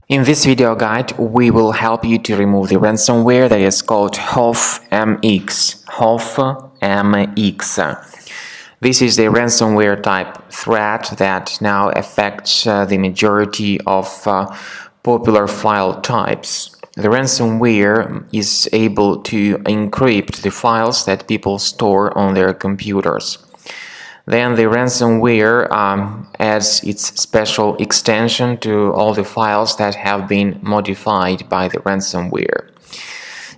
In this video guide, we will help you to remove the ransomware that is called Hoffmx. This is the ransomware type threat that now affects the majority of popular file types. The ransomware is able to encrypt the files that people store on their computers. Then the ransomware adds its special extension to all the files that have been modified by the ransomware.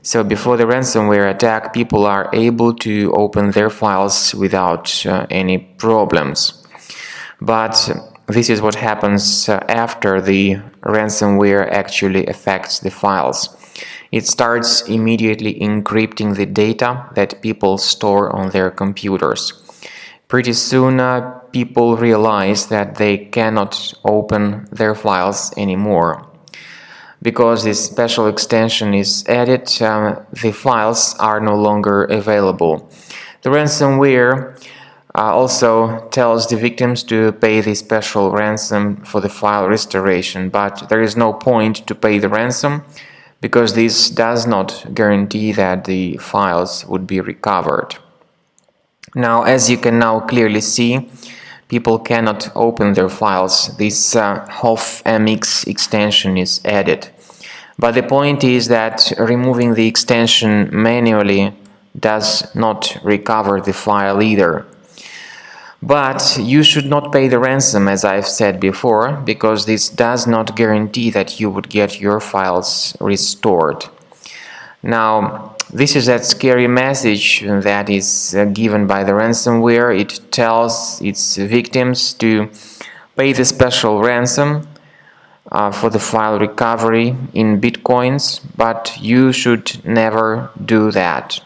So before the ransomware attack, people are able to open their files without any problems. But this is what happens after the ransomware actually affects the files. It starts immediately encrypting the data that people store on their computers. Pretty soon, people realize that they cannot open their files anymore. Because this special extension is added, the files are no longer available. The ransomware also tells the victims to pay the special ransom for the file restoration, but there is no point to pay the ransom because this does not guarantee that the files would be recovered. Now, as you can now clearly see, people cannot open their files. This Hoffmx extension is added. But the point is that removing the extension manually does not recover the file either. But you should not pay the ransom, as I've said before, because this does not guarantee that you would get your files restored. Now, this is that scary message that is given by the ransomware. It tells its victims to pay the special ransom for the file recovery in bitcoins, but you should never do that.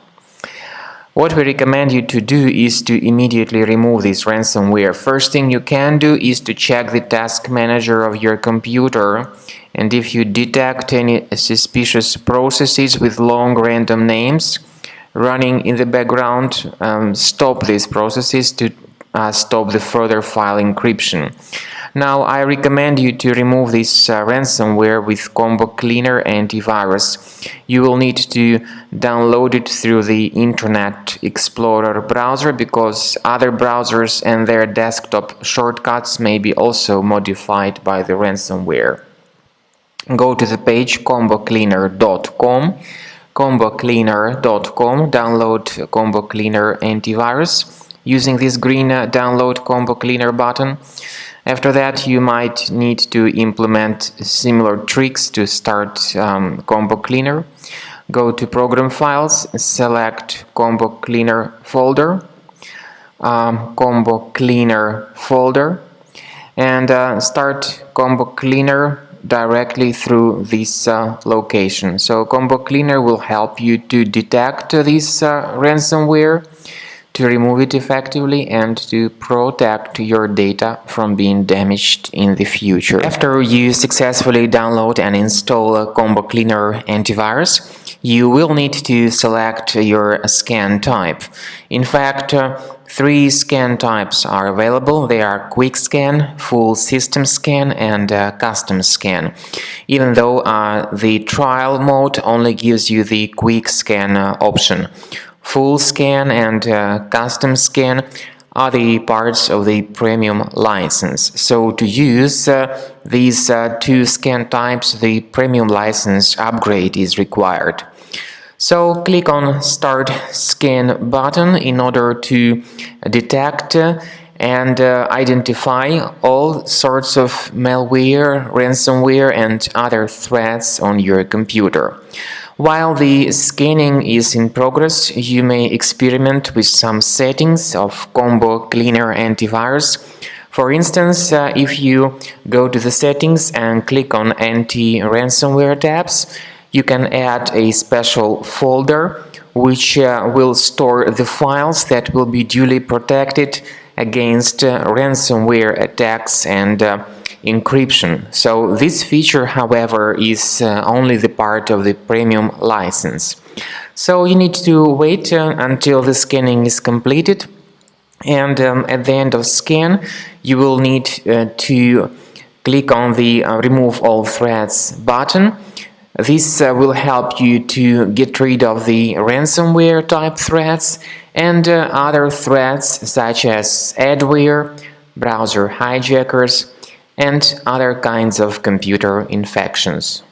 What we recommend you to do is to immediately remove this ransomware. First thing you can do is to check the task manager of your computer, and if you detect any suspicious processes with long random names running in the background, stop these processes to stop the further file encryption. Now, I recommend you to remove this ransomware with Combo Cleaner antivirus. You will need to download it through the Internet Explorer browser because other browsers and their desktop shortcuts may be also modified by the ransomware. Go to the page combocleaner.com, download Combo Cleaner antivirus using this green download Combo Cleaner button. After that, you might need to implement similar tricks to start Combo Cleaner. Go to Program Files, select Combo Cleaner folder, and start Combo Cleaner directly through this location. So Combo Cleaner will help you to detect this ransomware, to remove it effectively, and to protect your data from being damaged in the future. After you successfully download and install Combo Cleaner antivirus, you will need to select your scan type. In fact, 3 scan types are available. They are Quick Scan, Full System Scan, and Custom Scan. Even though the trial mode only gives you the Quick Scan option. Full Scan and Custom Scan are the parts of the premium license. So to use these 2 scan types, the premium license upgrade is required. So click on Start Scan button in order to detect and identify all sorts of malware, ransomware, and other threats on your computer. While the scanning is in progress, you may experiment with some settings of Combo Cleaner antivirus. For instance, if you go to the settings and click on Anti-Ransomware tabs, you can add a special folder which will store the files that will be duly protected against ransomware attacks and encryption. So this feature, however, is only the part of the premium license. So you need to wait until the scanning is completed, and at the end of scan you will need to click on the Remove All Threats button. This will help you to get rid of the ransomware type threats and other threats such as adware, browser hijackers, and other kinds of computer infections.